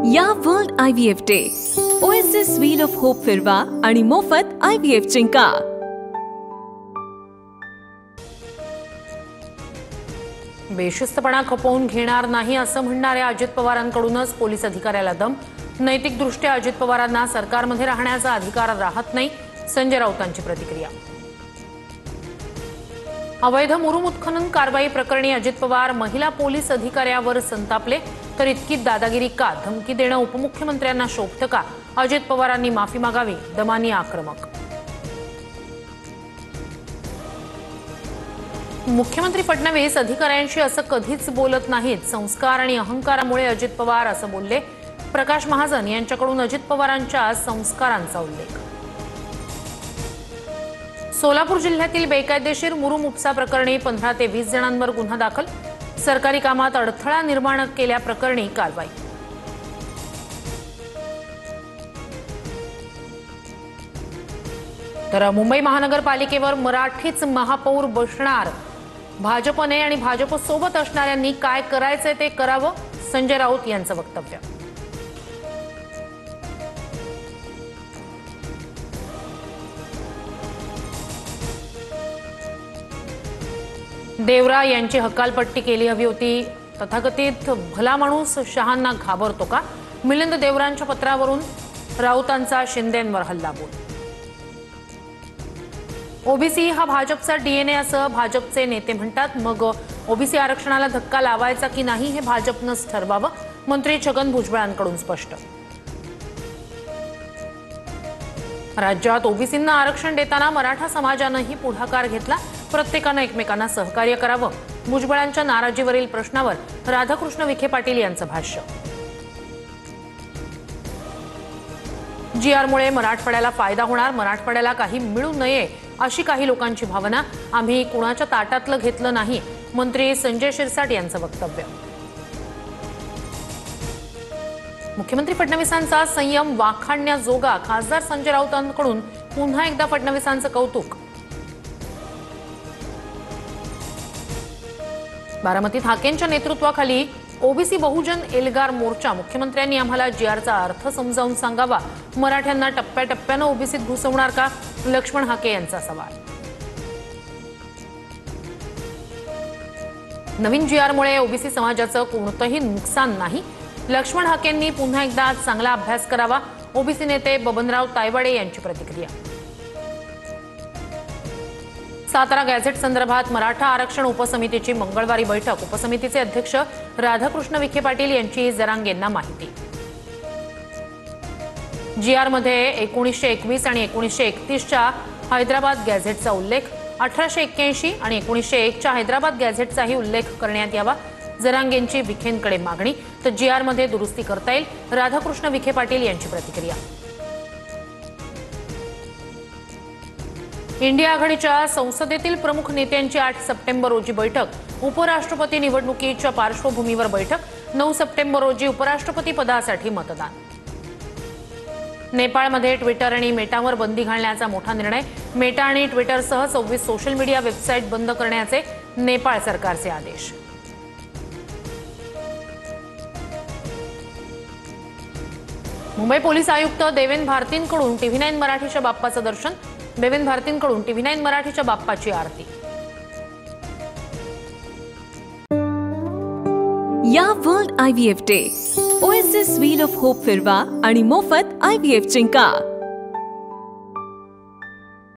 या world IVF day oasis wheel of hope फिरवा आणि मोफत IVF जिंका। बेशिस्तपणा खपवून घेणार नाही असं म्हणणाऱ्या अजित पवारांकडूनच पोलीस अधिकाऱ्याला दम। नैतिकदृष्ट्या अजित पवारांना सरकारमध्ये राहण्याचा अधिकार राहत नाही, संजय राऊतांची प्रतिक्रिया। अवैध मुरुम उत्खनन कारवाई प्रकरणी अजित पवार महिला पोलीस अधिकाऱ्यावर संतापले, तर इतकी दादागिरी का? धमकी देणं उपमुख्यमंत्र्यांना शोभतं का? अजित पवारांनी माफी मागावी, दमानी आक्रमक। मुख्यमंत्री फडणवीस अधिकाऱ्यांशी असं कधीच बोलत नाहीत, संस्कार आणि अहंकारामुळे अजित पवार असं बोलले। प्रकाश महाजन यांच्याकडून अजित पवारांच्या संस्कारांचा उल्लेख। सोलापूर जिल्ह्यातील बेकायदेशीर मुरुम उपसा प्रकरणी 15 ते 20 जणांवर गुन्हा दाखल। सरकारी कामात अडथळा निर्माण केल्याप्रकरणी कारवाई। तर मुंबई महानगरपालिकेवर मराठीच महापौर बसणार, भाजपने आणि भाजप सोबत असणाऱ्यांनी काय करायचे ते करावं, संजय राऊत यांचं वक्तव्य। देवरा यांची हकालपट्टी केली हवी होती, तथाकथित भला माणूस शहांना घाबरतो का? मिलिंद देवरांच्या पत्रावरून राऊतांचा शिंदेंवर हल्लाबोल। ओबीसी हा भाजपचा DNA असं भाजपचे नेते म्हणतात, मग ओबीसी आरक्षणाला धक्का लावायचा की नाही हे भाजपनंच ठरवावं, मंत्री छगन भुजबळांकडून स्पष्ट। राज्यात ओबीसींना आरक्षण देताना मराठा समाजानंही पुढाकार घेतला, प्रत्येकानं एकमेकांना सहकार्य करावं, भुजबळांच्या नाराजीवरील प्रश्नावर राधाकृष्ण विखे पाटील यांचं भाष्य। GRमुळे मराठवाड्याला फायदा होणार, मराठवाड्याला काही मिळू नये अशी काही लोकांची भावना, आम्ही कुणाच्या ताटातलं घेतलं नाही, मंत्री संजय शिरसाट यांचं वक्तव्य। मुख्यमंत्री फडणवीसांचा संयम वाखाणण्याजोगा, खासदार संजय राऊतांकडून पुन्हा एकदा फडणवीसांचं कौतुक। बारामतीत हाकेंच्या नेतृत्वाखाली ओबीसी बहुजन एल्गार मोर्चा, मुख्यमंत्र्यांनी आम्हाला GRचा अर्थ समजावून सांगावा, मराठ्यांना टप्प्याटप्प्यानं ओबीसीत घुसवणार का? लक्ष्मण हाके यांचा सवाल। नवीन GRमुळे ओबीसी समाजाचं कोणतंही नुकसान नाही, लक्ष्मण हाकेंनी पुन्हा एकदा चांगला अभ्यास करावा, ओबीसी नेते बबनराव तायवाडे यांची प्रतिक्रिया। सातारा गॅझेट संदर्भात मराठा आरक्षण उपसमितीची मंगळवारी बैठक, उपसमितीचे अध्यक्ष राधाकृष्ण विखे पाटील यांची जरांगेंना माहिती। GRमध्ये 1921 आणि 1931च्या हैदराबाद गॅझेटचा उल्लेख, 1881 आणि 1901च्या हैदराबाद गॅझेटचाही उल्लेख करण्यात यावा, जरांगेंची विखेंकडे मागणी। तर GRमध्ये दुरुस्ती करता येईल, राधाकृष्ण विखे पाटील यांची प्रतिक्रिया। इंडिया आघाडीच्या संसदेतील प्रमुख नेत्यांची 8 सप्टेंबर रोजी बैठक, उपराष्ट्रपती निवडणुकीच्या पार्श्वभूमीवर बैठक, 9 सप्टेंबर रोजी उपराष्ट्रपती पदासाठी मतदान। नेपाळमध्ये ट्विटर आणि मेटावर बंदी घालण्याचा मोठा निर्णय, मेटा आणि ट्विटरसह 26 सोशल मीडिया वेबसाईट बंद करण्याचे नेपाळ सरकारचे आदेश। मुंबई पोलीस आयुक्त देवेंद्र भारतींकडून TV9 मराठीच्या बाप्पाचं दर्शन, देवेंद्र भारतींकडून TV9 मराठीच्या बाप्पाची आरती। या world IVF day oasis wheel of hope फिरवा आणि मोफत IVF जिंका।